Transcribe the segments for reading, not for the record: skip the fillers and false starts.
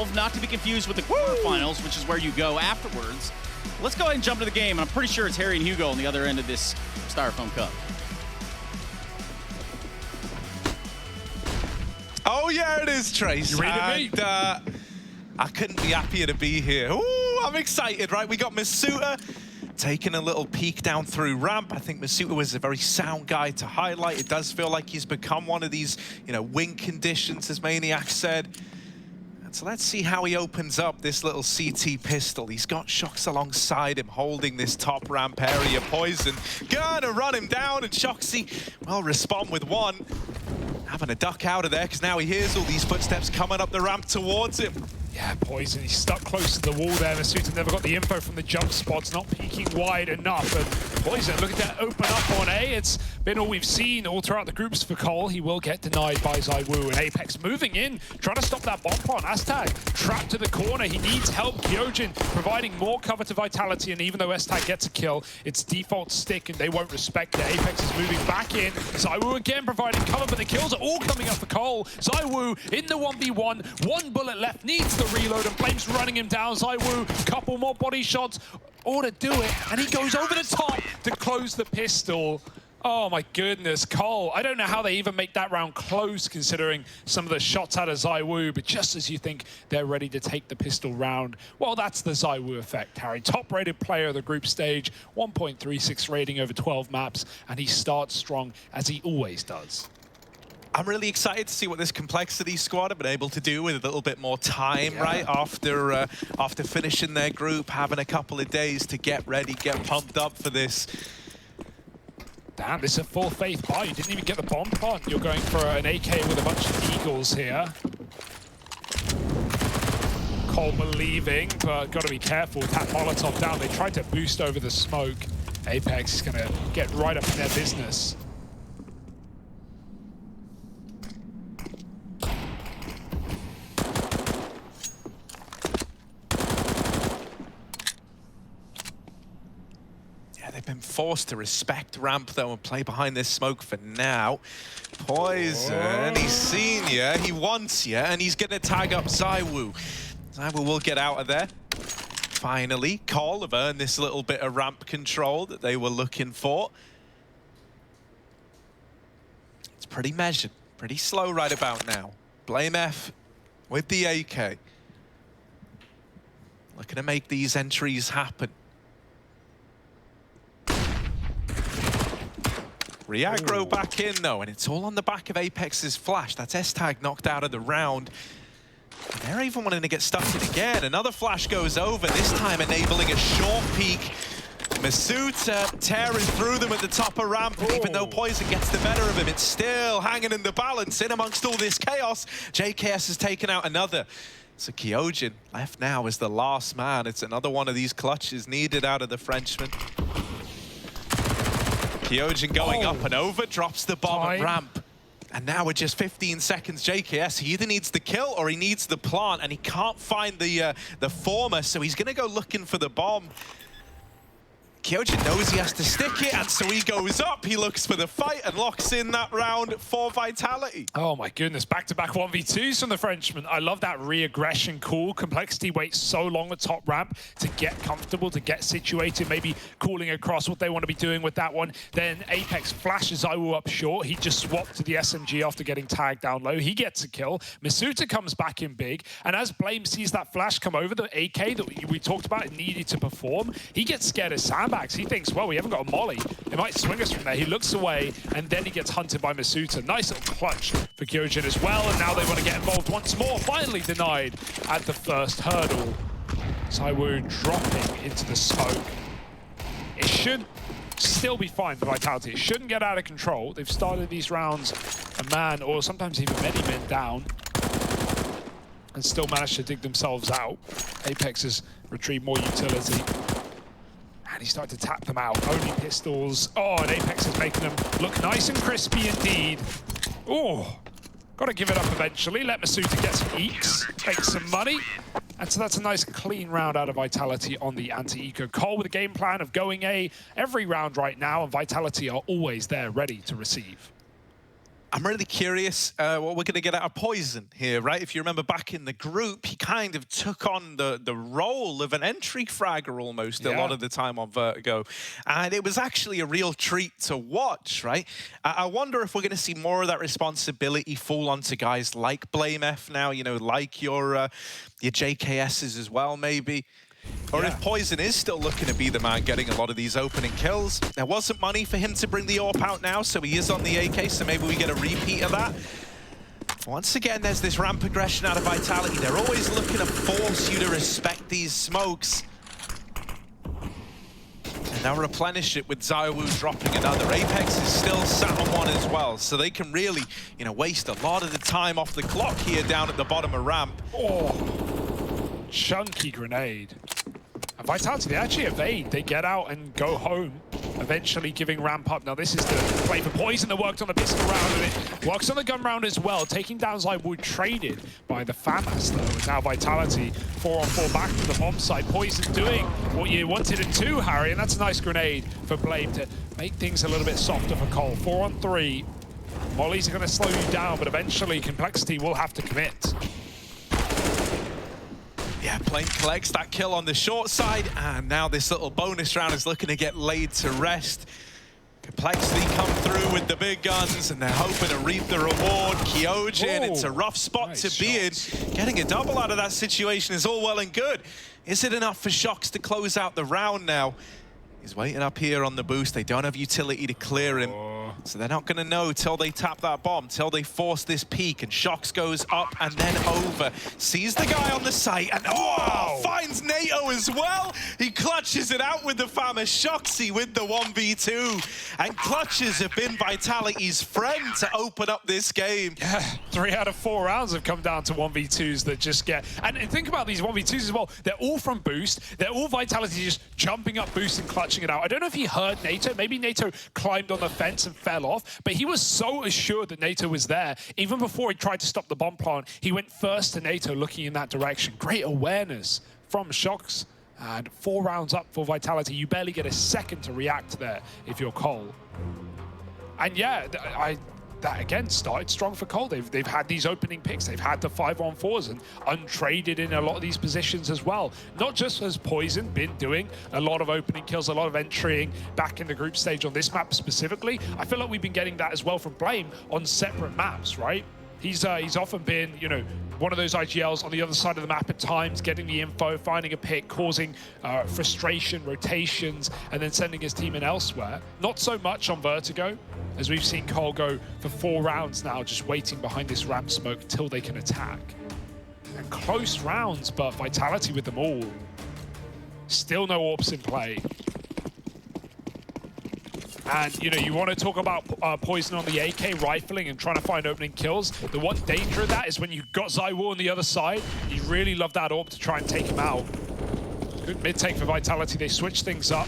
12, not to be confused with the quarterfinals, which is where you go afterwards. Let's go ahead and jump to the game. I'm pretty sure it's Harry and Hugo on the other end of this Styrofoam Cup. Oh yeah, it is, Trace. You ready to And I couldn't be happier to be here. Ooh, I'm excited, right? We got Masuta taking a little peek down through ramp. I think Masuta was a very sound guy to highlight. It does feel like he's become one of these, win conditions, as Maniac said. And so let's see how he opens up this little CT pistol. He's got Shox alongside him, holding this top ramp area. Poison gonna run him down, and Shoxy will respond with one. Having a duck out of there, because now he hears all these footsteps coming up the ramp towards him. Yeah, Poison, he's stuck close to the wall there. Masuta never got the info from the jump spots, not peeking wide enough. And Poison looking to open up on A. It's been all we've seen all throughout the groups for Cole. He will get denied by ZywOo. And Apex moving in, trying to stop that bomb plant. Aztag trapped to the corner. He needs help. Kyojin providing more cover to Vitality. And even though Aztag gets a kill, it's default stick and they won't respect it. Apex is moving back in. ZywOo again providing cover, but the kills are all coming up for Cole. ZywOo in the 1v1. One bullet left, needs the reload, and Flame's running him down. ZywOo, couple more body shots, all to do it, and he goes over the top to close the pistol. Oh my goodness, Cole. I don't know how they even make that round close considering some of the shots out of ZywOo, but just as you think they're ready to take the pistol round, well, that's the ZywOo effect, Harry. Top-rated player of the group stage, 1.36 rating over 12 maps, and he starts strong as he always does. I'm really excited to see what this Complexity squad have been able to do with a little bit more time, right? After finishing their group, having a couple of days to get ready, get pumped up for this. Damn, this is a full faith buy. You didn't even get the bomb plant. You're going for an AK with a bunch of Eagles here. Coleman leaving, but got to be careful. Tap Molotov down. They tried to boost over the smoke. Apex is going to get right up in their business. They've been forced to respect ramp, though, and play behind this smoke for now. Poison, he's seen you, he wants you, and he's going to tag up ZywOo. ZywOo will get out of there. Finally, Cole have earned this little bit of ramp control that they were looking for. It's pretty measured, pretty slow right about now. Blame F with the AK. Looking to make these entries happen. Re-aggro back in, though, and it's all on the back of Apex's flash. That's S-Tag knocked out of the round. They're even wanting to get stuck in again. Another flash goes over, this time enabling a short peek. Masuta tearing through them at the top of ramp. Even though Poison gets the better of him, it's still hanging in the balance. In amongst all this chaos, JKS has taken out another. So Kyojin left now as the last man. It's another one of these clutches needed out of the Frenchman. Kyojin going up and over, drops the bomb at ramp. And now with just 15 seconds, JKS, he either needs the kill or he needs the plant, and he can't find the former, so he's gonna go looking for the bomb. Kyojin knows he has to stick it, and so he goes up, he looks for the fight, and locks in that round for Vitality. Oh my goodness, back-to-back 1v2s from the Frenchman. I love that re-aggression call. Complexity waits so long at top ramp to get comfortable, to get situated, maybe calling across what they want to be doing with that one. Then Apex flashes ZywOo up short. He just swapped to the SMG after getting tagged down low. He gets a kill. Masuta comes back in big, and as Blame sees that flash come over, the AK that we talked about needed to perform, he gets scared of sandbags. He thinks, well, we haven't got a molly. It might swing us from there. He looks away, and then he gets hunted by Masuta. Nice little clutch for Kyojin as well, and now they want to get involved once more. Finally denied at the first hurdle. ZywOo dropping into the smoke. It should still be fine for Vitality. It shouldn't get out of control. They've started these rounds a man, or sometimes even many men down, and still managed to dig themselves out. Apex has retrieved more utility. And he started to tap them out. Only pistols. Oh, and Apex is making them look nice and crispy indeed. Oh, got to give it up eventually. Let Masuta get some eeks, make some money. And so that's a nice clean round out of Vitality on the anti-eco. Cole with a game plan of going A every round right now, and Vitality are always there ready to receive. I'm really curious what we're going to get out of Poison here, right? If you remember back in the group, he kind of took on the role of an entry fragger almost a lot of the time on Vertigo. And it was actually a real treat to watch, right? I wonder if we're going to see more of that responsibility fall onto guys like BlameF now, you know, like your JKSs as well, maybe. Or if Poison is still looking to be the man getting a lot of these opening kills. There wasn't money for him to bring the AWP out now, so he is on the AK, so maybe we get a repeat of that. Once again, there's this ramp aggression out of Vitality. They're always looking to force you to respect these smokes. And now replenish it with ZywOo dropping another. Apex is still sat on one as well, so they can really, you know, waste a lot of the time off the clock here down at the bottom of ramp. Oh, chunky grenade. And Vitality, they actually evade. They get out and go home, eventually giving ramp up. Now this is the play for Poison that worked on the pistol round, and it works on the gun round as well. Taking down ZywOo traded by the FAMAS though. And now Vitality 4-on-4 back to the bomb site. Poison doing what you wanted it to, Harry, and that's a nice grenade for Blame to make things a little bit softer for Cole. 4-on-3. Mollies are going to slow you down, but eventually Complexity will have to commit. Yeah, Blame collects that kill on the short side, and now this little bonus round is looking to get laid to rest. Complexity come through with the big guns, and they're hoping to reap the reward. Kyojin, it's a rough spot to be in. Getting a double out of that situation is all well and good. Is it enough for Shox to close out the round now? He's waiting up here on the boost. They don't have utility to clear him. So they're not going to know till they tap that bomb, till they force this peak, and Shox goes up and then over. Sees the guy on the site, and finds NATO as well. He clutches it out with the FAMAS. Shoxy with the 1v2. And clutches have been Vitality's friend to open up this game. Yeah, 3 out of 4 rounds have come down to 1v2s that just get... And think about these 1v2s as well. They're all from boost. They're all Vitality just jumping up boost and clutching it out. I don't know if he heard NATO. Maybe NATO climbed on the fence and fell off, but he was so assured that NATO was there. Even before he tried to stop the bomb plant, he went first to NATO looking in that direction. Great awareness from Shox. And 4 rounds up for Vitality. You barely get a second to react there if you're Cole. And yeah, that again started strong for Cole. They've had these opening picks. They've had the 5-on-4s and untraded in a lot of these positions as well. Not just has Poison been doing a lot of opening kills, a lot of entering back in the group stage on this map specifically. I feel like we've been getting that as well from Blame on separate maps, right? He's often been, you know, one of those IGLs on the other side of the map at times, getting the info, finding a pick, causing frustration, rotations, and then sending his team in elsewhere. Not so much on Vertigo, as we've seen Cole go for 4 rounds now, just waiting behind this ramp smoke till they can attack. And close rounds, but Vitality with them all. Still no AWPs in play. And, you know, you want to talk about Poison on the AK rifling and trying to find opening kills. The one danger of that is when you've got ZywOo on the other side, you really love that AWP to try and take him out. Good mid-take for Vitality. They switch things up.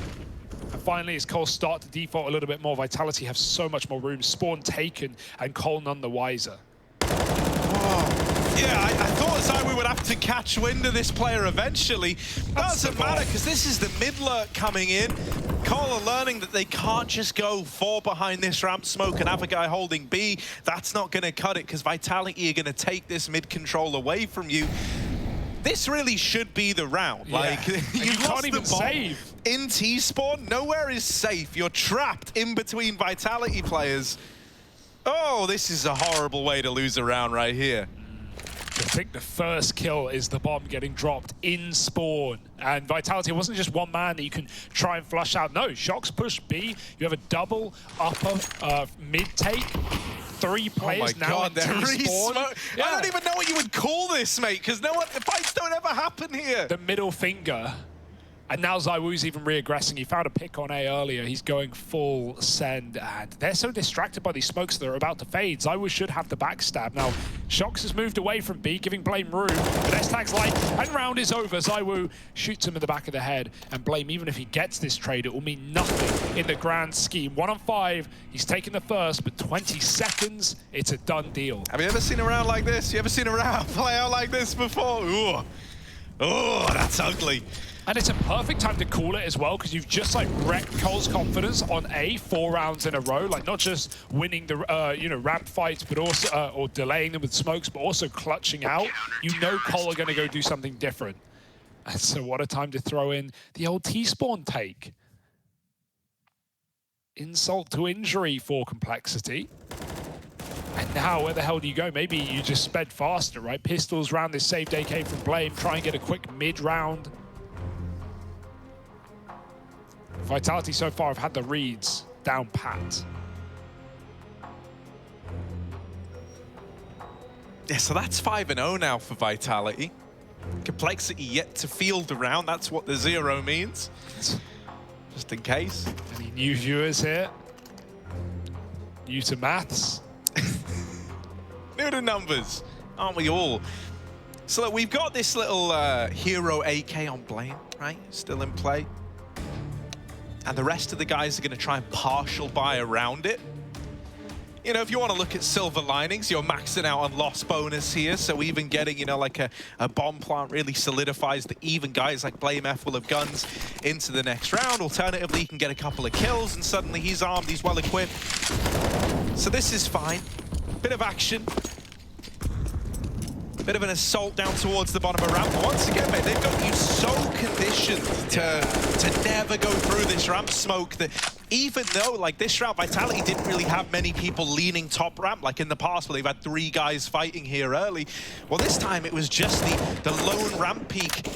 And finally, as Cole start to default a little bit more, Vitality have so much more room. Spawn taken, and Cole none the wiser. Yeah, I thought ZywOo would have to catch wind of this player eventually. Doesn't matter, because this is the mid lurk coming in. Cole are learning that they can't just go 4 behind this ramp smoke and have a guy holding B. That's not going to cut it, because Vitality are going to take this mid control away from you. This really should be the round. Yeah. Like, you can't even save. In T-spawn, nowhere is safe. You're trapped in between Vitality players. Oh, this is a horrible way to lose a round right here. I think the first kill is the bomb getting dropped in spawn. And Vitality, it wasn't just one man that you can try and flush out. No, Shox push B. You have a double upper mid take. 3 players now in T-spawn. I don't even know what you would call this, mate, because the fights don't ever happen here. The middle finger. And now ZywOo's even re-aggressing. He found a pick on A earlier. He's going full send, and they're so distracted by these smokes that are about to fade. ZywOo should have the backstab. Now, Shox has moved away from B, giving Blame room. But S-Tag's light, and round is over. ZywOo shoots him in the back of the head, and Blame, even if he gets this trade, it will mean nothing in the grand scheme. 1 on 5, he's taken the first, but 20 seconds, it's a done deal. Have you ever seen a round like this? You ever seen a round play out like this before? Ooh. Oh, that's ugly. And it's a perfect time to call it as well, because you've just like wrecked Cole's confidence on A, 4 rounds in a row. Like not just winning the ramp fights, but also or delaying them with smokes, but also clutching out. You know Cole are going to go do something different. And so what a time to throw in the old T-spawn take. Insult to injury for Complexity. And now, where the hell do you go? Maybe you just sped faster, right? Pistols round this saved AK from Blame, try and get a quick mid-round. Vitality so far have had the reads down pat. Yeah, so that's 5-0 now for Vitality. Complexity yet to field a round. That's what the 0 means. Just in case. Any new viewers here? New to maths? New to numbers, aren't we all? So look, we've got this little hero AK on Blame, right? Still in play. And the rest of the guys are going to try and partial buy around it. You know, if you want to look at silver linings, you're maxing out on loss bonus here. So even getting, you know, like a bomb plant really solidifies that even guys like Blame F will have guns into the next round. Alternatively, he can get a couple of kills and suddenly he's armed, he's well equipped. So this is fine. Bit of action. Bit of an assault down towards the bottom of ramp. But once again, mate, they've got you so conditioned to never go through this ramp smoke that even though, like, this round, Vitality didn't really have many people leaning top ramp, like in the past where they've had 3 guys fighting here early. Well, this time it was just the lone ramp peak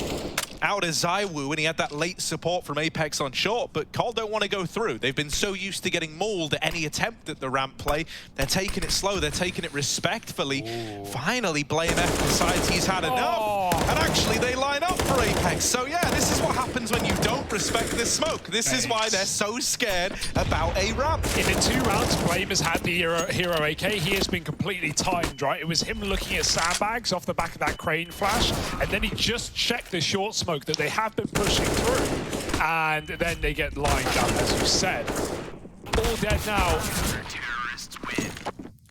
out of Zywoo, and he had that late support from Apex on short, but Cole don't want to go through. They've been so used to getting mauled at any attempt at the ramp play. They're taking it slow, they're taking it respectfully. Ooh. Finally, Blame F decides he's had enough, and actually they line up for Apex. So yeah, this is what happens when you don't respect the smoke. This is why they're so scared about a ramp. In the 2 rounds, Blame has had the hero AK. He has been completely timed, right? It was him looking at sandbags off the back of that crane flash, and then he just checked the short smoke that they have been pushing through, and then they get lined up, as you said. All dead now.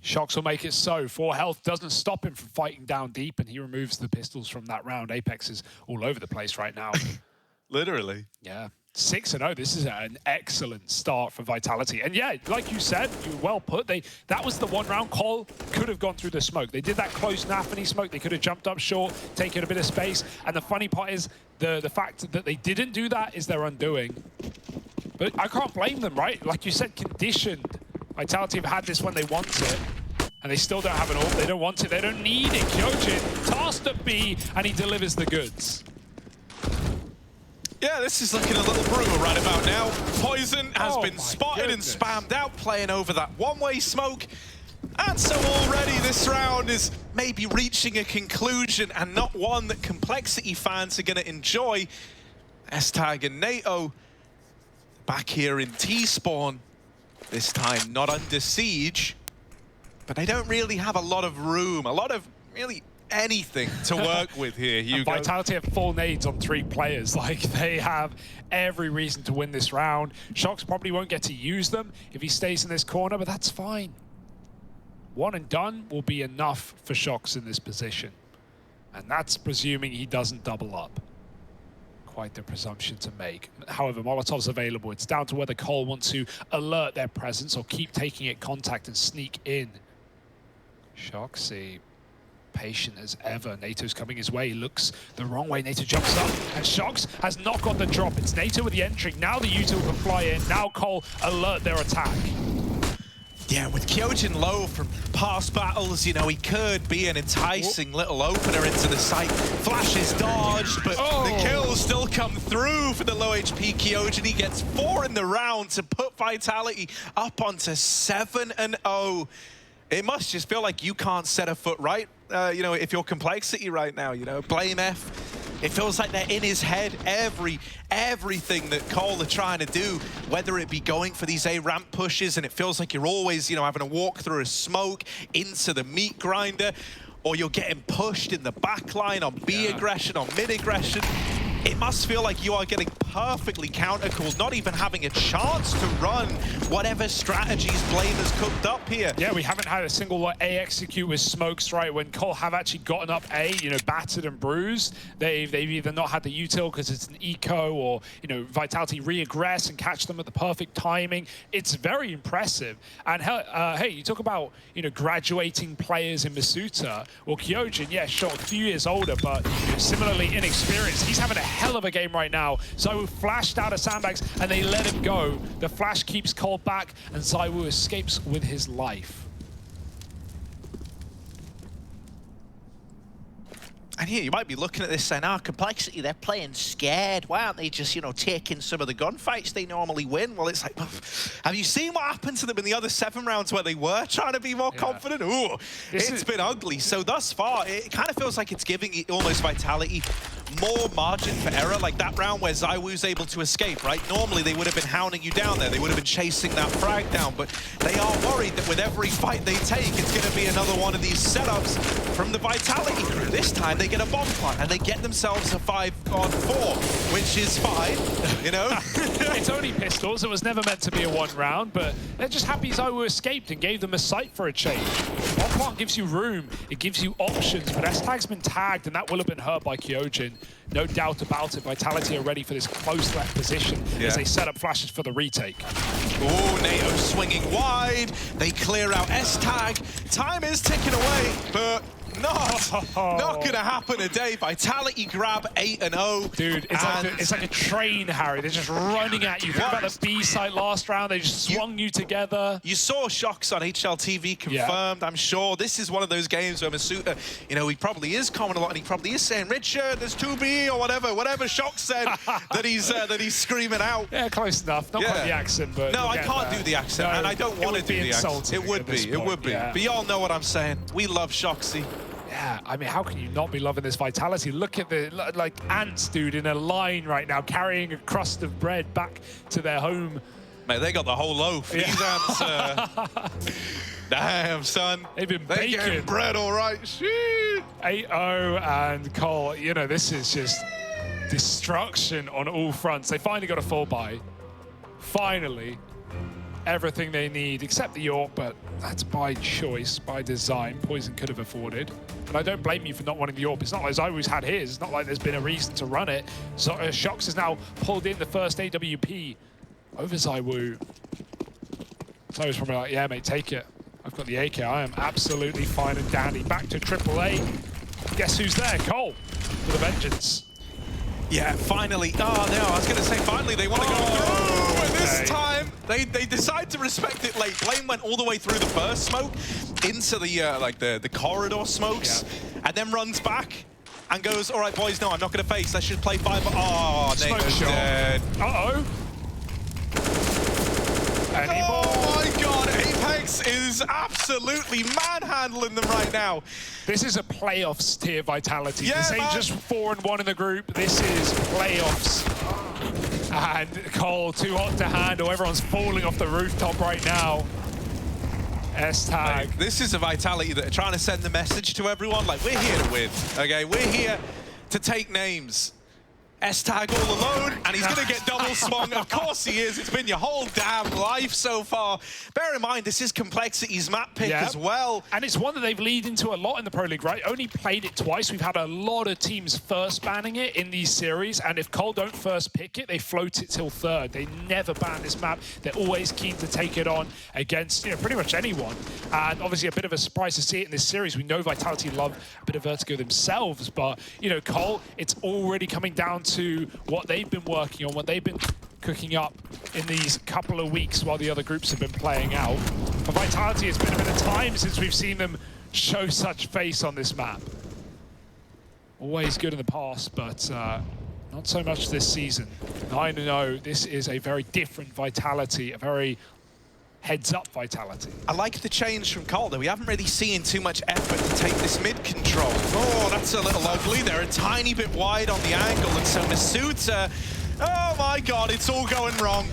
Shox will make it so. 4 health doesn't stop him from fighting down deep, and he removes the pistols from that round. Apex is all over the place right now. Literally. Yeah. 6-0. This is an excellent start for Vitality. And yeah, like you said, you well put. That was the 1 round. Cole could have gone through the smoke. They did that close Nafany smoke. They could have jumped up short, taken a bit of space. And the funny part is the fact that they didn't do that is their undoing. But I can't blame them, right? Like you said, conditioned. Vitality have had this when they want it. And they still don't have it all. They don't want it. They don't need it. Kyojin tasked at B, and he delivers the goods. Yeah, this is looking a little brutal right about now. Poison has been spotted and spammed out, playing over that one-way smoke. And so already this round is maybe reaching a conclusion, and not one that Complexity fans are going to enjoy. S-Tag and NATO back here in T-spawn. This time not under siege, but they don't really have a lot of room, a lot of really anything to work with here, Hugo. Vitality have 4 nades on 3 players. Like, they have every reason to win this round. Shox probably won't get to use them if he stays in this corner, but that's fine. 1 and done will be enough for Shox in this position. And that's presuming he doesn't double up. Quite the presumption to make. However, Molotov's available. It's down to whether Cole wants to alert their presence or keep taking it contact and sneak in. Shoxy, patient as ever. NATO's coming his way. He looks the wrong way. NATO jumps up, and Shox has not got the drop. It's NATO with the entry. Now the util can fly in. Now Cole alert their attack. Yeah, with Kyojin low from past battles, you know, he could be an enticing little opener into the site. Flash is dodged, but the kills still come through for the low HP Kyojin. He gets 4 in the round to put Vitality up onto 7-0. It must just feel like you can't set a foot right, you know, if you're Complexity right now, you know. Blame F, it feels like they're in his head. Everything that Cole are trying to do, whether it be going for these A ramp pushes, and it feels like you're always, you know, having to walk through a smoke into the meat grinder, or you're getting pushed in the back line on B aggression, on mid aggression. It must feel like you are getting perfectly counter-cooled, not even having a chance to run whatever strategies Blame has cooked up here. Yeah, we haven't had a single A execute with smokes, right? When Cole have actually gotten up A, you know, battered and bruised, they've either not had the util because it's an eco, or, you know, Vitality re-aggress and catch them at the perfect timing. It's very impressive. And hey, you talk about, you know, graduating players in Masuta. Well, Kyojin, yeah, sure, a few years older, but you know, similarly inexperienced. He's having a hell of a game right now. Zywoo flashed out of sandbags and they let him go. The flash keeps Cole back and Zywoo escapes with his life. And here, you might be looking at this saying, Complexity, they're playing scared. Why aren't they just, you know, taking some of the gunfights they normally win? Well, it's like, have you seen what happened to them in the other 7 rounds where they were trying to be more confident? Ooh, it's been ugly. So thus far, it kind of feels like it's giving almost Vitality more margin for error, like that round where Zywoo's able to escape, right? Normally, they would have been hounding you down there. They would have been chasing that frag down, but they are worried that with every fight they take, it's going to be another one of these setups from the Vitality crew. This time, they get a bomb plant, and they get themselves a 5-on-4, which is fine, you know? It's only pistols. It was never meant to be a 1 round, but they're just happy Zywoo escaped and gave them a sight for a change. Bomb plant gives you room. It gives you options, but S-Tag's been tagged, and that will have been hurt by Kyojin. No doubt about it. Vitality are ready for this close left position as they set up flashes for the retake. Oh, NATO swinging wide. They clear out S-Tag. Time is ticking away, but not gonna happen today. Vitality grab 8-0. Dude, it's like a train, Harry. They're just running at you. Think about the B site last round. They just swung you together. You saw Shocks on HLTV confirmed, I'm sure. This is one of those games where Masuta, you know, he probably is commenting a lot, and he probably is saying, Richard, there's 2B, or whatever Shocks said that he's screaming out. Yeah, close enough. Not quite the accent, but no, I can't do the accent, and I don't want to do the accent. It would be. Yeah. But y'all know what I'm saying. We love Shocksy. Yeah, I mean, how can you not be loving this Vitality? Look at the, like, ants, dude, in a line right now, carrying a crust of bread back to their home. Mate, they got the whole loaf. Yeah. These ants, damn, son. They've been They're baking. getting bread, all right. Shit. 8-0 and Cole, you know, this is just destruction on all fronts. They finally got a full buy. Finally. Everything they need, except the York, but that's by choice, by design. Poison could have afforded. And I don't blame you for not wanting the York. It's not like Zywoo's had his. It's not like there's been a reason to run it. So Shocks has now pulled in the first AWP over Zywoo. Zywoo's probably like, yeah, mate, take it. I've got the AK. I am absolutely fine and dandy. Back to AAA. Guess who's there? Cole with a vengeance. Yeah, finally. Oh, no, I was going to say finally they want to go through. And this time, they decide to respect it late. Blame went all the way through the first smoke into the the corridor smokes, and then runs back and goes, all right, boys, no, I'm not going to face. I should play 5. Oh, Nate's dead. Uh-oh. Oh my God, Apex is absolutely manhandling them right now. This is a playoffs tier Vitality. Yeah, this ain't man. just 4-1 in the group. This is playoffs. And Cole, too hot to handle. Everyone's falling off the rooftop right now. S-Tag. This is a Vitality that are trying to send the message to everyone, like, we're here to win, okay? We're here to take names. S-Tag all alone, and he's going to get double swung. Of course he is. It's been your whole damn life so far. Bear in mind, this is Complexity's map pick as well. And it's one that they've leaned into a lot in the Pro League, right? Only played it twice. We've had a lot of teams first banning it in these series, and if Cole don't first pick it, they float it till third. They never ban this map. They're always keen to take it on against, you know, pretty much anyone. And obviously a bit of a surprise to see it in this series. We know Vitality love a bit of Vertigo themselves, but, you know, Cole, it's already coming down to what they've been working on, what they've been cooking up in these couple of weeks while the other groups have been playing out. For Vitality, it's been a bit of time since we've seen them show such face on this map. Always good in the past, but not so much this season. 9-0, this is a very different Vitality, a very heads-up Vitality. I like the change from Cole, though. We haven't really seen too much effort to take this mid control. Oh, that's a little ugly. They're a tiny bit wide on the angle, and so Masuta, oh my God, it's all going wrong.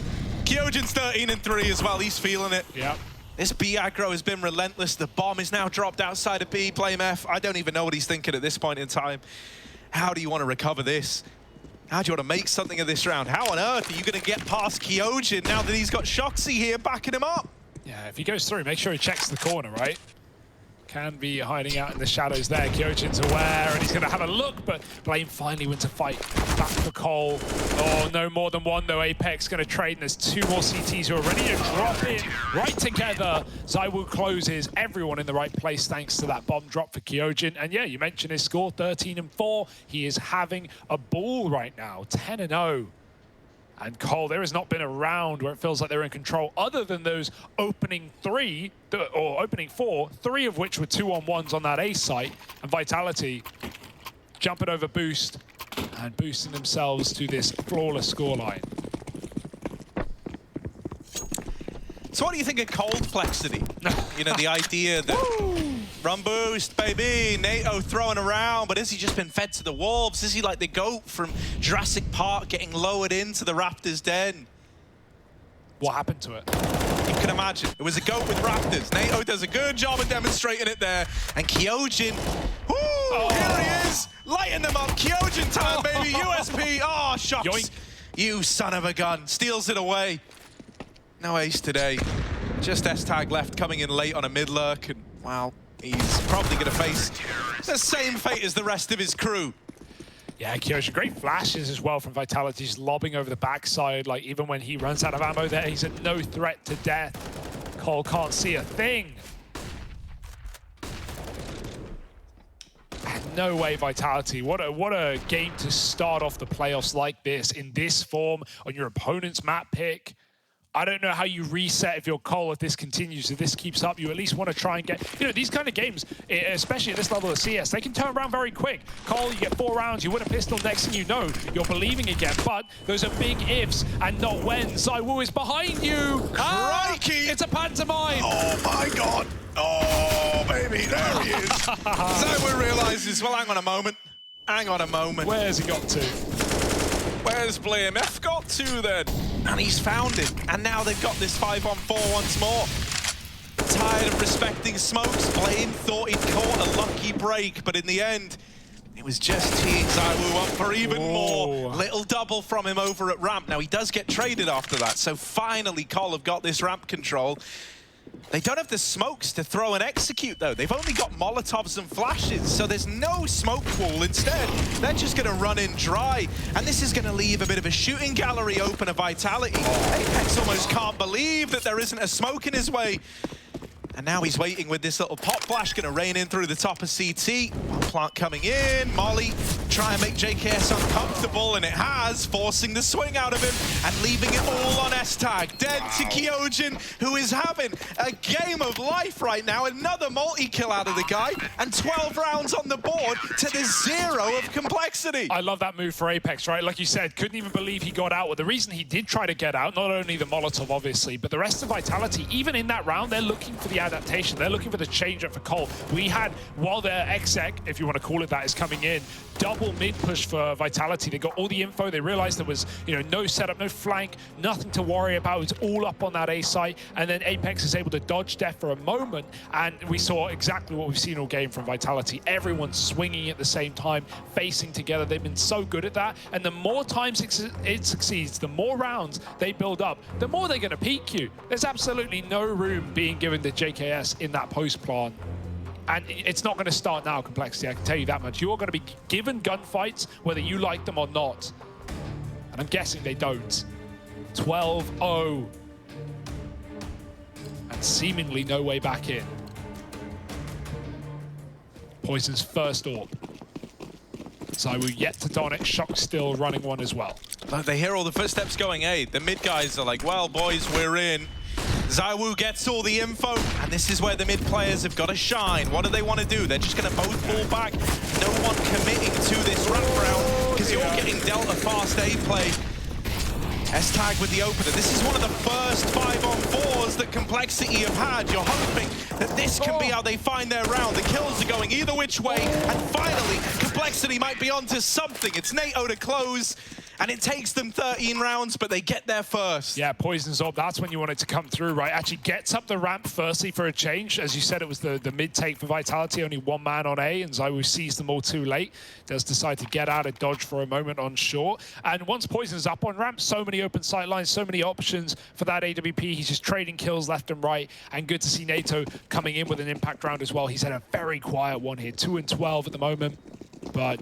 Kyojin's 13-3 as well. He's feeling it. Yep. This B aggro has been relentless. The bomb is now dropped outside of B. Blame F. I don't even know what he's thinking at this point in time. How do you want to recover this? How do you want to make something of this round? How on earth are you going to get past Kyojin now that he's got Shoxy here backing him up? Yeah, if he goes through, make sure he checks the corner, right? Can be hiding out in the shadows there. Kyojin's aware, and he's going to have a look, but Blame finally wins a fight. Back for Cole. Oh, no more than one, though. Apex going to trade, and there's 2 more CTs who are ready to drop in right together. ZywOo closes everyone in the right place thanks to that bomb drop for Kyojin. And yeah, you mentioned his score, 13-4. He is having a ball right now, 10-0. And Cole, there has not been a round where it feels like they're in control other than those opening 3, or opening 4, 3 of which were 2-on-1s on that A site. And Vitality jumping over Boost and boosting themselves to this flawless scoreline. So what do you think of cold flexity? You know, the idea that run boost, baby, NATO throwing around, but has he just been fed to the wolves? Is he like the goat from Jurassic Park getting lowered into the raptor's den? What happened to it? You can imagine. It was a goat with raptors. NATO does a good job of demonstrating it there. And Kyojin, here he is, lighting them up. Kyojin time, baby, USP. Oh, Shox, Yoink. You son of a gun. Steals it away. No ace today. Just S-Tag left, coming in late on a mid-lurk, and, wow, he's probably going to face the same fate as the rest of his crew. Yeah, Kyojin, great flashes as well from Vitality, just lobbing over the backside. Like, even when he runs out of ammo there, he's a no threat to death. Cole can't see a thing. And no way, Vitality. What a game to start off the playoffs like this, in this form, on your opponent's map pick. I don't know how you reset if you're Cole if this continues. If this keeps up, you at least want to try and get... You know, these kind of games, especially at this level of CS, they can turn around very quick. Cole, you get 4 rounds, you win a pistol, next thing you know, you're believing again. But those are big ifs and not when. ZywOo is behind you. Crikey! It's a pantomime. Oh, my God. Oh, baby, there he is. ZywOo realizes, well, hang on a moment. Hang on a moment. Where's he got to? Where's Blame F got to then? And he's found it. And now they've got this 5-on-4 once more. Tired of respecting smokes, Blame thought he'd caught a lucky break, but in the end, it was just teeing ZywOo up for even more. Little double from him over at ramp. Now he does get traded after that, so finally Cole have got this ramp control. They don't have the smokes to throw and execute, though. They've only got Molotovs and flashes, so there's no smoke pool. Instead, they're just going to run in dry, and this is going to leave a bit of a shooting gallery open of Vitality. Apex almost can't believe that there isn't a smoke in his way. And now he's waiting with this little pop flash, going to rain in through the top of CT. One plant coming in, Molly try and make JKS uncomfortable, and it has, forcing the swing out of him and leaving it all on S-Tag. Dead to Kyojin, who is having a game of life right now. Another multi-kill out of the guy, and 12 rounds on the board to the 0 of complexity. I love that move for Apex, right? Like you said, couldn't even believe he got out. Well, the reason he did try to get out, not only the Molotov, obviously, but the rest of Vitality, even in that round, they're looking for the adaptation. They're looking for the change-up for Cole. We had, while their exec, if you want to call it that, is coming in, double mid-push for Vitality. They got all the info. They realized there was, you know, no setup, no flank, nothing to worry about. It's all up on that A site. And then Apex is able to dodge death for a moment. And we saw exactly what we've seen all game from Vitality. Everyone swinging at the same time, facing together. They've been so good at that. And the more times it succeeds, the more rounds they build up, the more they're going to peak you. There's absolutely no room being given to JKS in that post plan. And it's not going to start now, Complexity, I can tell you that much. You're going to be given gunfights whether you like them or not. And I'm guessing they don't. 12-0. And seemingly no way back in. Poison's first orb. ZywOo yet to don it. Shock still running one as well. They hear all the footsteps going A. The mid guys are like, well, boys, we're in. ZywOo gets all the info, and this is where the mid players have got to shine. What do they want to do? They're just going to both fall back. No one committing to this ramp round, because you're getting dealt a fast A play. S-Tag with the opener. This is one of the first 5-on-4s that Complexity have had. You're hoping that this can be how they find their round. The kills are going either which way, and finally, Complexity might be onto something. It's NATO to close, And it takes them 13 rounds, but they get there first. Yeah, Poison's up. That's when you want it to come through, right? Actually gets up the ramp firstly for a change. As you said, it was the mid-take for Vitality, only one man on A, and ZywOo sees them all too late. Does decide to get out of dodge for a moment on short. And once Poison's up on ramp, so many open sight lines, so many options for that AWP. He's just trading kills left and right. And good to see NATO coming in with an impact round as well. He's had a very quiet one here, 2 and 12 at the moment. But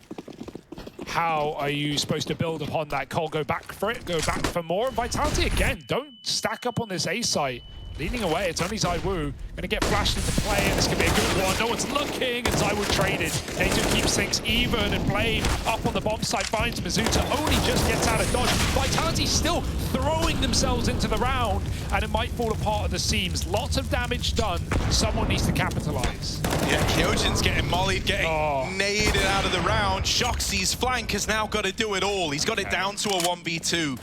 how are you supposed to build upon that? Cole, go back for it, go back for more. And Vitality, again, don't stack up on this A site. Leading away, it's only ZywOo. Gonna get flashed into play, and this could be a good one. No one's looking, and ZywOo traded. NATO keeps things even, and Blame up on the bomb site finds Mizuta. Only just gets out of dodge. Vitality still throwing themselves into the round, and it might fall apart at the seams. Lots of damage done. Someone needs to capitalize. Yeah, Kyojin's getting mollied, getting naded out of the round. Shoxy's flank has now got to do it all. He's got it down to a 1v2.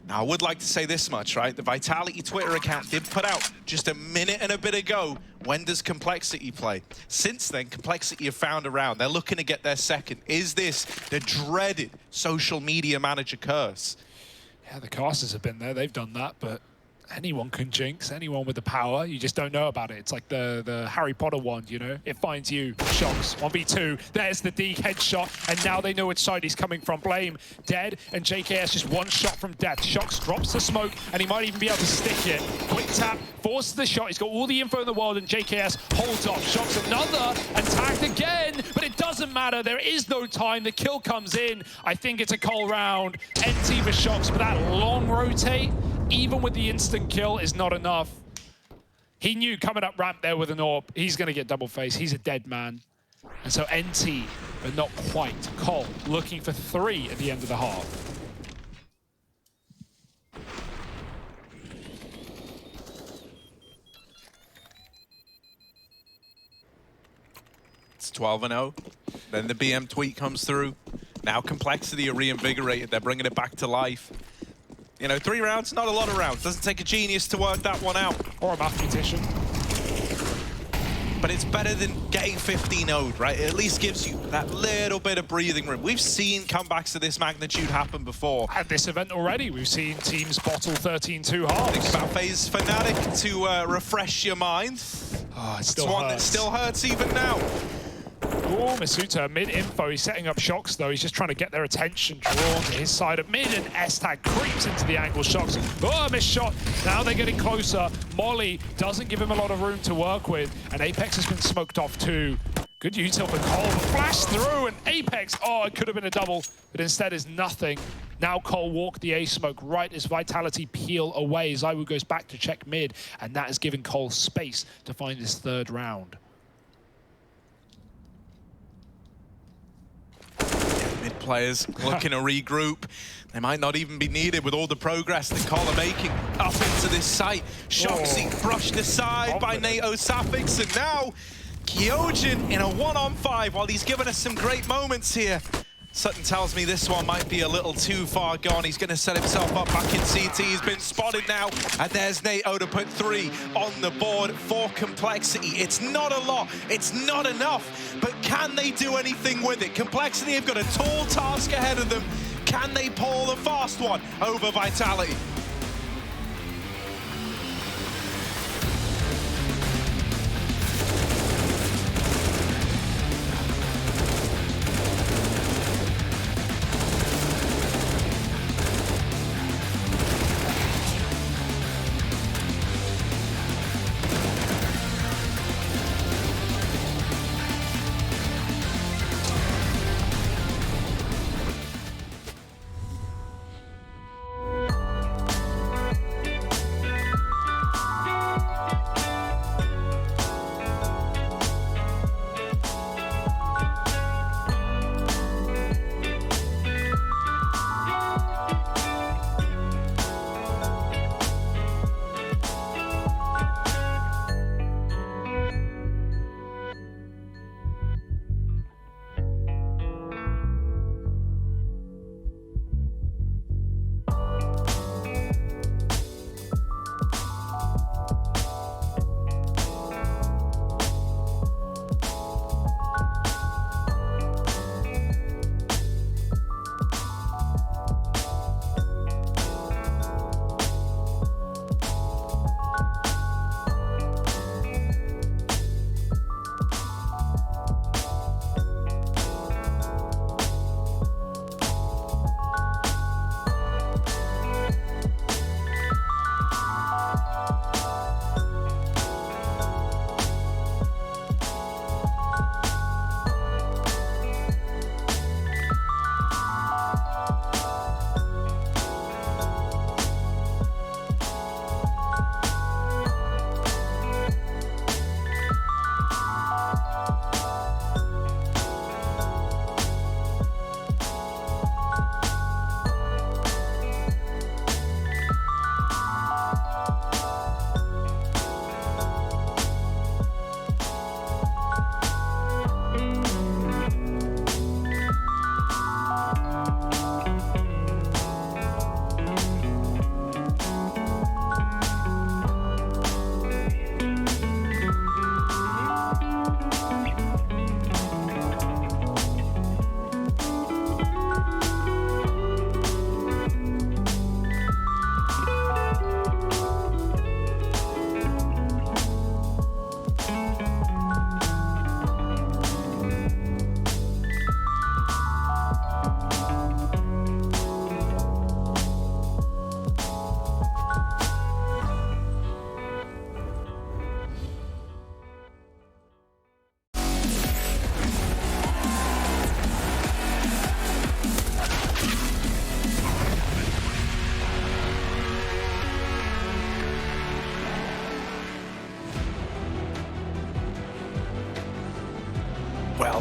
Now, I would like to say this much, right? The Vitality Twitter account did put out just a minute and a bit ago, when does Complexity play? Since then, Complexity have found a round. They're looking to get their second. Is this the dreaded social media manager curse? Yeah, the casters have been there. They've done that, but anyone can jinx, anyone with the power. You just don't know about it. It's like the Harry Potter wand, you know? It finds you. Shox, 1v2. There's the D headshot, and now they know which side he's coming from. Blame dead, and JKS just one shot from death. Shox drops the smoke, and he might even be able to stick it. Quick tap, forces the shot. He's got all the info in the world, and JKS holds off. Shox another, and tagged again, but it doesn't matter. There is no time. The kill comes in. I think it's a Cole round. NT for Shox, but that long rotate, even with the instant kill, is not enough. He knew coming up ramp there with an AWP, he's going to get double face. He's a dead man. And so NT, but not quite. Cole looking for 3 at the end of the half. It's 12-0. Then the BM tweet comes through. Now Complexity are reinvigorated. They're bringing it back to life. You know, 3 rounds, not a lot of rounds. Doesn't take a genius to work that one out. Or a mathematician. But it's better than getting 15-0'd, right? It at least gives you that little bit of breathing room. We've seen comebacks of this magnitude happen before. At this event already, we've seen teams bottle 13-2 halves. Think about FaZe Fnatic to refresh your mind. Oh, it's one that still hurts even now. Oh, Mizuta, mid-info. He's setting up Shox, though. He's just trying to get their attention drawn to his side of mid, and S-Tag creeps into the angle. Shox, oh, missed shot. Now they're getting closer. Molly doesn't give him a lot of room to work with, and Apex has been smoked off, too. Good util for Cole. Flash through, and Apex, oh, it could have been a double, but instead is nothing. Now Cole walked the A smoke right as Vitality peel away. ZywOo goes back to check mid, and that has given Cole space to find his 3rd round. Mid players looking to regroup. They might not even be needed with all the progress that Cole are making up into this site. Shoxy brushed aside by NATO Sapphix, and now Kyojin in a 1-on-5 while he's given us some great moments here. Sutton tells me this one might be a little too far gone. He's going to set himself up back in CT. He's been spotted now, and there's NATO to put 3 on the board for Complexity. It's not a lot, it's not enough, but can they do anything with it? Complexity have got a tall task ahead of them. Can they pull the fast one over Vitality?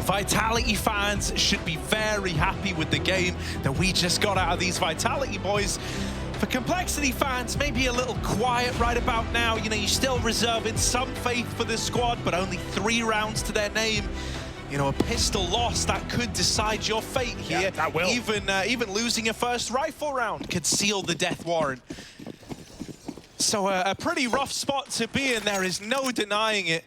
Well, Vitality fans should be very happy with the game that we just got out of these Vitality boys. For Complexity fans, maybe a little quiet right about now. You know, you're still reserving some faith for this squad, but only 3 rounds to their name. You know, a pistol loss, that could decide your fate here. Yeah, that will. Even losing a first rifle round could seal the death warrant. So a pretty rough spot to be in, there is no denying it.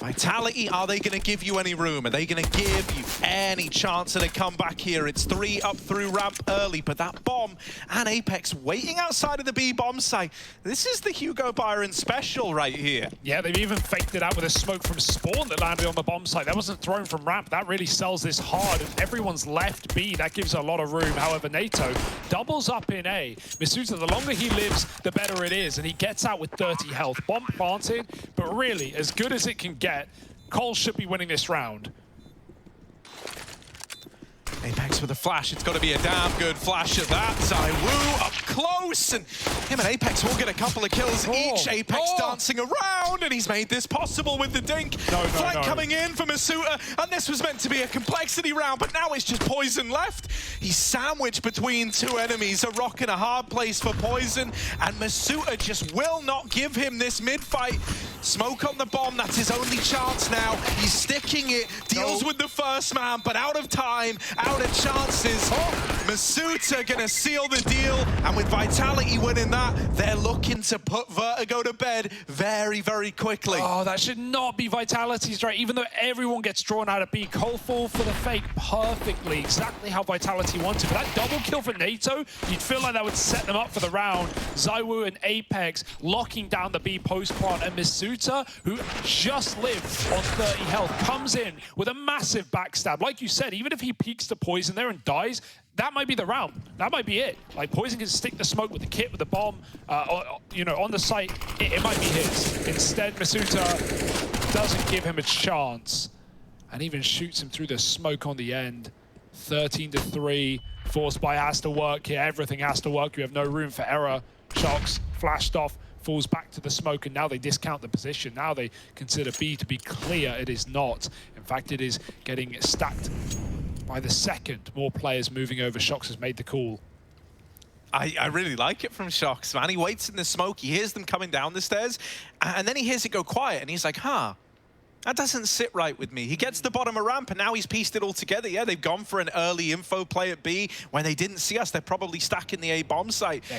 Vitality, are they going to give you any room? Are they going to give you any chance at a comeback here? It's 3 up through ramp early, but that bomb and Apex waiting outside of the B bomb site. This is the Hugo Byron special right here. Yeah, they've even faked it out with a smoke from spawn that landed on the bomb site. That wasn't thrown from ramp. That really sells this hard. And everyone's left B. That gives a lot of room. However, NATO doubles up in A. Masuta, the longer he lives, the better it is. And he gets out with 30 health. Bomb planted, but really, as good as it can get, Cole should be winning this round. Apex with a flash. It's got to be a damn good flash at that. ZywOo up close, and him and Apex will get a couple of kills each. Apex dancing around, and he's made this possible with the dink. Flank coming in for Masuta, and this was meant to be a Complexity round, but now it's just Poison left. He's sandwiched between 2 enemies, a rock and a hard place for Poison, and Masuta just will not give him this mid-fight. Smoke on the bomb, that's his only chance now. He's sticking it, deals with the first man, but out of time, out of chances. Masuta gonna seal the deal, and with Vitality winning that, they're looking to put Vertigo to bed very, very quickly. Oh, that should not be Vitality's right. Even though everyone gets drawn out of B, Cole fall for the fake perfectly, exactly how Vitality wanted. But that double kill for NATO, you'd feel like that would set them up for the round. ZywOo and Apex locking down the B post plant, and Masuta, who just lived on 30 health, comes in with a massive backstab. Like you said, even if he peeks to Poison there and dies, that might be the round. That might be it. Like, Poison can stick the smoke with the kit, with the bomb, you know, on the site. It might be his. Instead, Masuta doesn't give him a chance and even shoots him through the smoke on the end. 13-3. Force buy has to work here. Everything has to work. You have no room for error. Shocks flashed off, falls back to the smoke, and now they discount the position. Now they consider B to be clear. It is not. In fact, it is getting stacked by the second. More players moving over. Shocks has made the call. I really like it from Shocks, man. He waits in the smoke. He hears them coming down the stairs, and then he hears it go quiet, and he's like, huh, that doesn't sit right with me. He gets to the bottom of ramp, and now he's pieced it all together. Yeah, they've gone for an early info play at B. When they didn't see us, they're probably stacking the A bomb site. Yeah.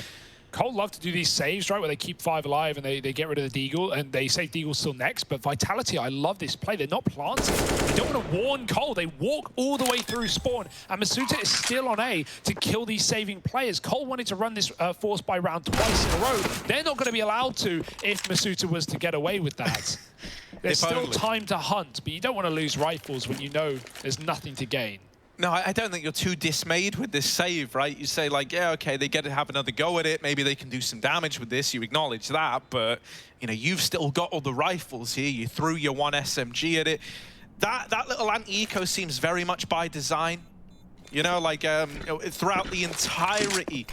Cole love to do these saves, right, where they keep 5 alive and they get rid of the Deagle, and they save Deagle still next. But Vitality, I love this play. They're not planting. They don't want to warn Cole. They walk all the way through spawn, and Masuta is still on A to kill these saving players. Cole wanted to run this force by round twice in a row. They're not going to be allowed to if Masuta was to get away with that. There's still time to hunt, but you don't want to lose rifles when you know there's nothing to gain. No, I don't think you're too dismayed with this save, right? You say, like, yeah, okay, they get to have another go at it. Maybe they can do some damage with this. You acknowledge that, but, you know, you've still got all the rifles here. You threw your 1 SMG at it. That little anti-eco seems very much by design. You know, like, throughout the entirety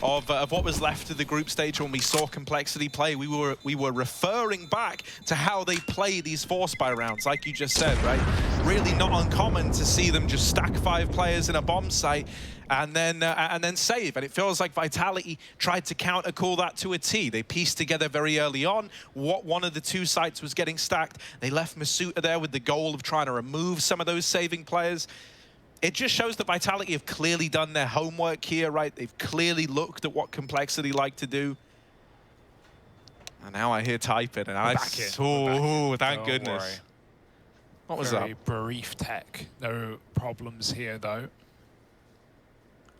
of what was left of the group stage when we saw Complexity play, we were referring back to how they play these force buy rounds, like you just said, right? Really not uncommon to see them just stack 5 players in a bomb site and then save. And it feels like Vitality tried to counter-call that to a T. They pieced together very early on what one of the 2 sites was getting stacked. They left Masuta there with the goal of trying to remove some of those saving players. It just shows that Vitality have clearly done their homework here, right? They've clearly looked at what Complexity like to do. And now I hear typing, and oh, thank goodness. Worry. What was Very that? brief tech. No problems here, though.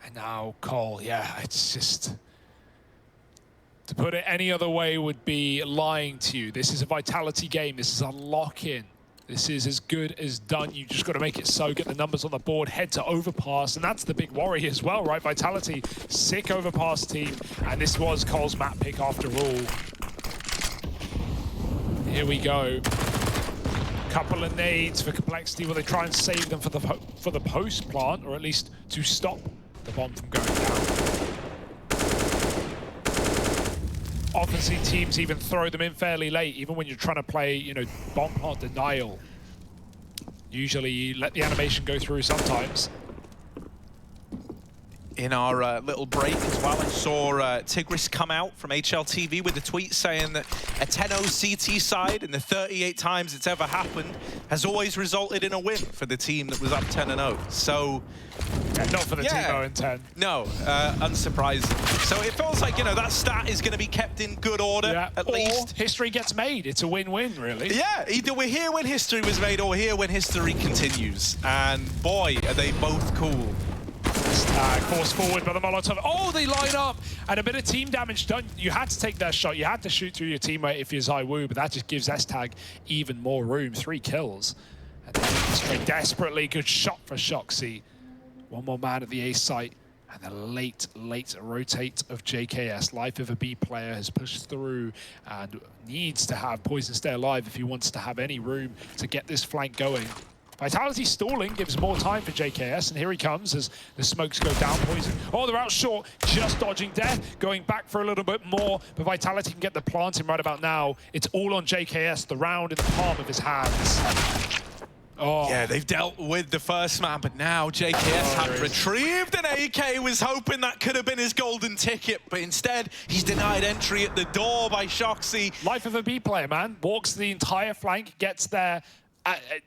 And now Cole, yeah, it's just... To put it any other way would be lying to you. This is a Vitality game. This is a lock-in. This is as good as done. You just got to make it so, get the numbers on the board, head to overpass, and that's the big worry as well, right? Vitality, sick overpass team, and this was Cole's map pick after all. Here we go. Couple of nades for Complexity. Will they try and save them for the post plant, or at least to stop the bomb from going down? Obviously, teams even throw them in fairly late, even when you're trying to play, you know, bomb plant denial. Usually you let the animation go through sometimes. In our little break as well, I saw Tigris come out from HLTV with a tweet saying that a 10-0 CT side in the 38 times it's ever happened has always resulted in a win for the team that was up 10-0. So, yeah, not for the team 0-10. No, unsurprising. So it feels like, you know, that stat is going to be kept in good order, at least. History gets made. It's a win-win, really. Yeah, either we're here when history was made or we're here when history continues. And boy, are they both cool. Tag forced forward by the Molotov. Oh, they line up, and a bit of team damage done. You had to take that shot. You had to shoot through your teammate if you're ZywOo, but that just gives S-Tag even more room. 3 kills. And then desperately good shot for Shoxy. One more man at the A site. And the late rotate of JKS. Life of a B player has pushed through and needs to have Poison stay alive if he wants to have any room to get this flank going. Vitality stalling gives more time for JKS, and here he comes as the smokes go down. Poison. Oh, they're out short, just dodging death, going back for a little bit more, but Vitality can get the planting right about now. It's all on JKS, the round in the palm of his hands. Oh. Yeah, they've dealt with the first man, but now JKS had retrieved an AK, was hoping that could have been his golden ticket, but instead he's denied entry at the door by Shoxy. Life of a B player, man. Walks the entire flank, gets there.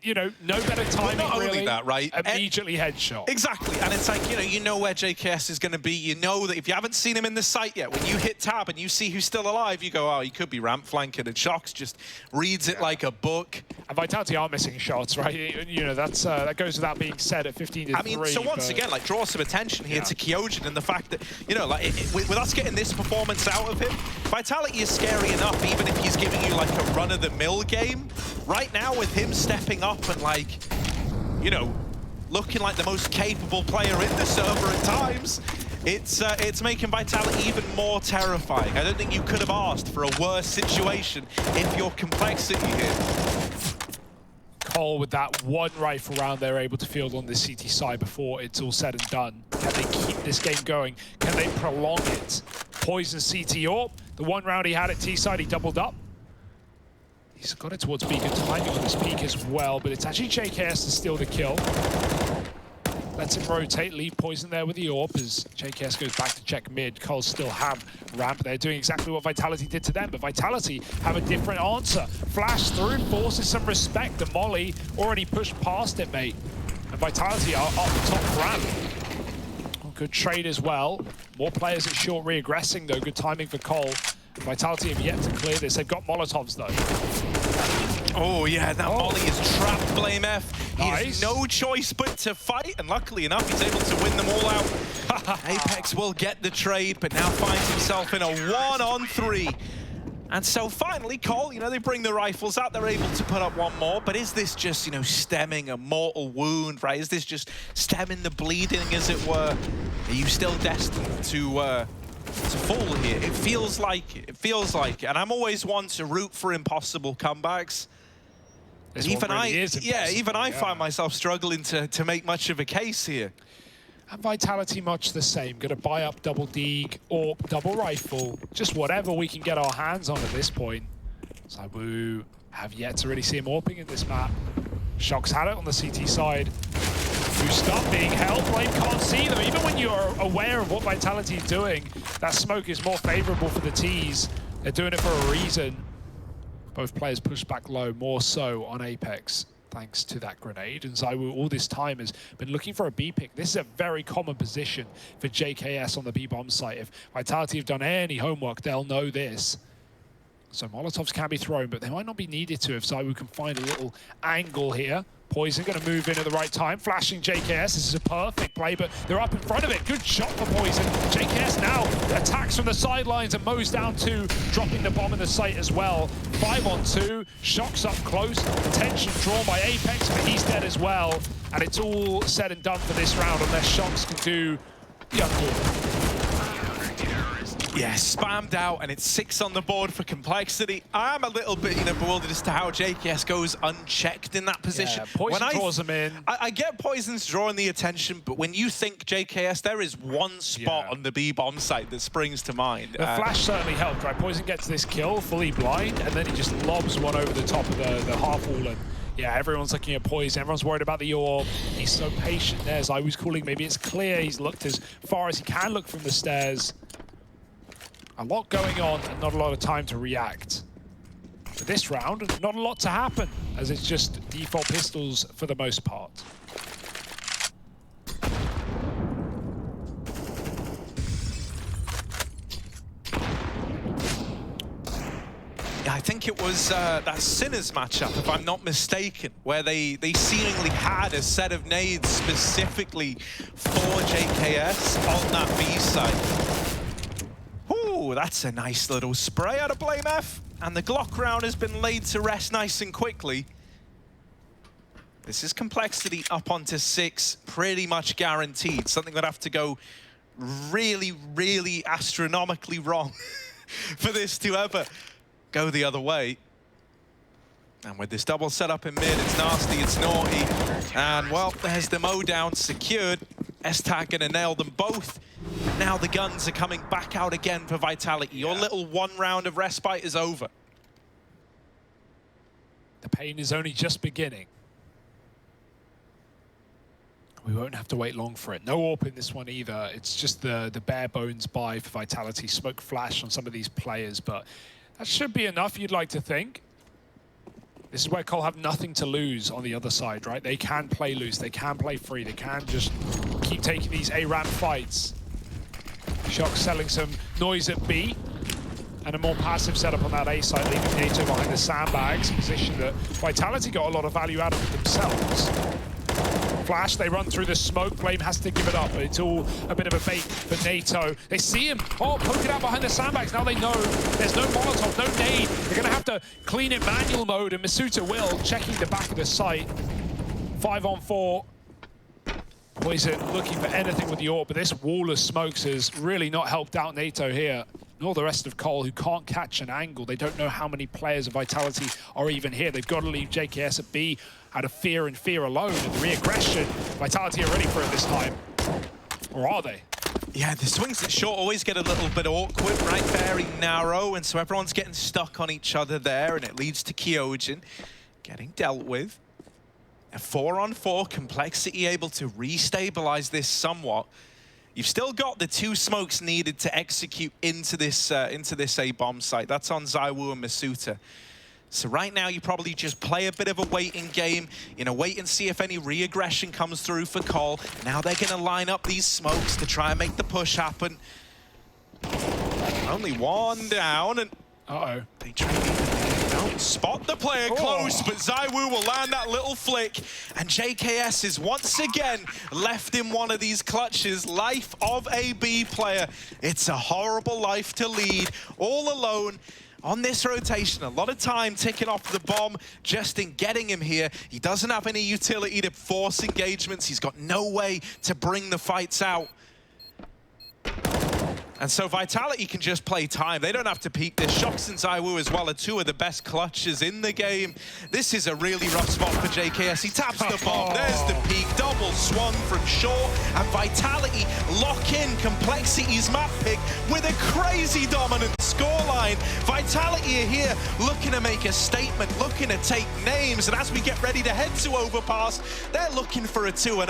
You know, no better timing, well, not really. Only that, right? Immediately headshot. Exactly, and it's like, you know where JKS is going to be. You know that if you haven't seen him in the site yet, when you hit tab and you see who's still alive, you go, oh, he could be ramp flanking, and Shox just reads it like a book. And Vitality are missing shots, right? You know, that's that goes without being said at 15-3. I mean, so once again, like, draw some attention here to Kyojin and the fact that, you know, like, with us getting this performance out of him, Vitality is scary enough, even if he's giving you, like, a run-of-the-mill game. Right now, with him stepping up and, like, you know, looking like the most capable player in the server at times, it's making Vitality even more terrifying. I don't think you could have asked for a worse situation if your complexity here. Cole with that one rifle round they're able to field on the CT side before it's all said and done. Can they keep this game going? Can they prolong it? Poison CT AWP. The one round he had at T side, he doubled up. He's got it towards B. Good timing on this peak as well, but it's actually JKS to steal the kill. Lets him rotate, leave Poison there with the AWP as JKS goes back to check mid. Coles still have ramp. They're doing exactly what Vitality did to them, but Vitality have a different answer. Flash through, forces some respect. The Molly already pushed past it, mate. And Vitality are up the top ramp. Oh, good trade as well. More players at short reaggressing though. Good timing for Cole. Vitality have yet to clear this. They've got Molotovs though. Oh yeah, that Molly is trapped, BlameF. He Nice. has no choice but to fight, and luckily enough, he's able to win them all out. Apex will get the trade, but now finds himself in a 1-on-3. And so finally, Cole, you know, they bring the rifles out, they're able to put up one more, but is this just, you know, stemming a mortal wound, right? Is this just stemming the bleeding, as it were? Are you still destined to fall here? It feels like it, and I'm always one to root for impossible comebacks. Even I find myself struggling to make much of a case here. And Vitality much the same. Gonna buy up double Deeg or double rifle, just whatever we can get our hands on at this point. ZywOo have yet to really see him AWPing in this map. Shox had it on the CT side. Boost up, being held. Blame can't see them. Even when you're aware of what Vitality is doing, that smoke is more favorable for the T's. They're doing it for a reason. Both players push back low, more so on Apex, thanks to that grenade. And ZywOo all this time has been looking for a B pick. This is a very common position for JKS on the B bomb site. If Vitality have done any homework, they'll know this. So Molotovs can be thrown, but they might not be needed to if ZywOo can find a little angle here. Poison going to move in at the right time, flashing JKS. This is a perfect play, but they're up in front of it. Good shot for Poison. JKS now attacks from the sidelines and mows down 2, dropping the bomb in the site as well. 5-on-2, Shox up close. Attention drawn by Apex, but he's dead as well. And it's all said and done for this round, unless Shox can do the uncle. Yeah, spammed out, and it's 6 on the board for complexity. I'm a little bit, you know, bewildered as to how JKS goes unchecked in that position. Yeah, Poison draws him in. I get Poison's drawing the attention, but when you think JKS, there is one spot on the B-bomb site that springs to mind. The flash certainly helped, right? Poison gets this kill, fully blind, and then he just lobs one over the top of the half wall, and Yeah, everyone's looking at Poison. Everyone's worried about the orb. He's so patient there, as I was calling. Maybe it's clear he's looked as far as he can look from the stairs. A lot going on and not a lot of time to react. For this round, not a lot to happen, as it's just default pistols for the most part. I think it was that Sinners matchup, if I'm not mistaken, where they seemingly had a set of nades specifically for JKS on that B side. Ooh, that's a nice little spray out of Blame F. And the Glock round has been laid to rest nice and quickly. This is Complexity up onto 6, pretty much guaranteed. Something that'd have to go really, really astronomically wrong for this to ever go the other way. And with this double setup in mid, it's nasty, it's naughty. And well, there's the Mo down secured. S-Tag gonna nail them both. Now the guns are coming back out again for Vitality. Your little 1 round of respite is over. The pain is only just beginning. We won't have to wait long for it. No AWP in this one either. It's just the bare bones buy for Vitality. Smoke flash on some of these players, but that should be enough, you'd like to think. This is where Cole have nothing to lose on the other side, right? They can play loose, they can play free, they can just keep taking these A-ramp fights. Shock selling some noise at B, and a more passive setup on that A side, leaving NATO behind the sandbags, position that Vitality got a lot of value out of it themselves. Flash, they run through the smoke. Blame has to give it up, but it's all a bit of a bait for NATO. They see him, poking out behind the sandbags. Now they know there's no Molotov, no nade. They're gonna have to clean it manual mode, and Masuta will, checking the back of the site. 5 on 4. Poison looking for anything with the AWP, but this wall of smokes has really not helped out NATO here, nor the rest of Cole, who can't catch an angle. They don't know how many players of Vitality are even here. They've got to leave JKS at B out of fear and fear alone. And the re-aggression, Vitality are ready for it this time. Or are they? Yeah, the swings at short always get a little bit awkward, right? Very narrow, and so everyone's getting stuck on each other there, and it leads to Kyojin getting dealt with. A 4 on 4, Complexity able to restabilize this somewhat. You've still got the 2 smokes needed to execute into this A-bomb site. That's on ZywOo and Masuta. So right now, you probably just play a bit of a waiting game, wait and see if any re-aggression comes through for Cole. Now they're gonna line up these smokes to try and make the push happen. Only 1 down, and they try to don't spot the player close, but ZywOo will land that little flick, and JKS is once again left in one of these clutches. Life of a B player. It's a horrible life to lead, all alone on this rotation. A lot of time ticking off the bomb just in getting him here. He doesn't have any utility to force engagements. He's got no way to bring the fights out. And so Vitality can just play time. They don't have to peek this. Shox and ZywOo as well are 2 of the best clutches in the game. This is a really rough spot for JKS. He taps the bomb. There's the peek. Double swung from short. And Vitality lock in Complexity's map pick with a crazy dominant scoreline. Vitality are here looking to make a statement, looking to take names. And as we get ready to head to Overpass, they're looking for a 2-0.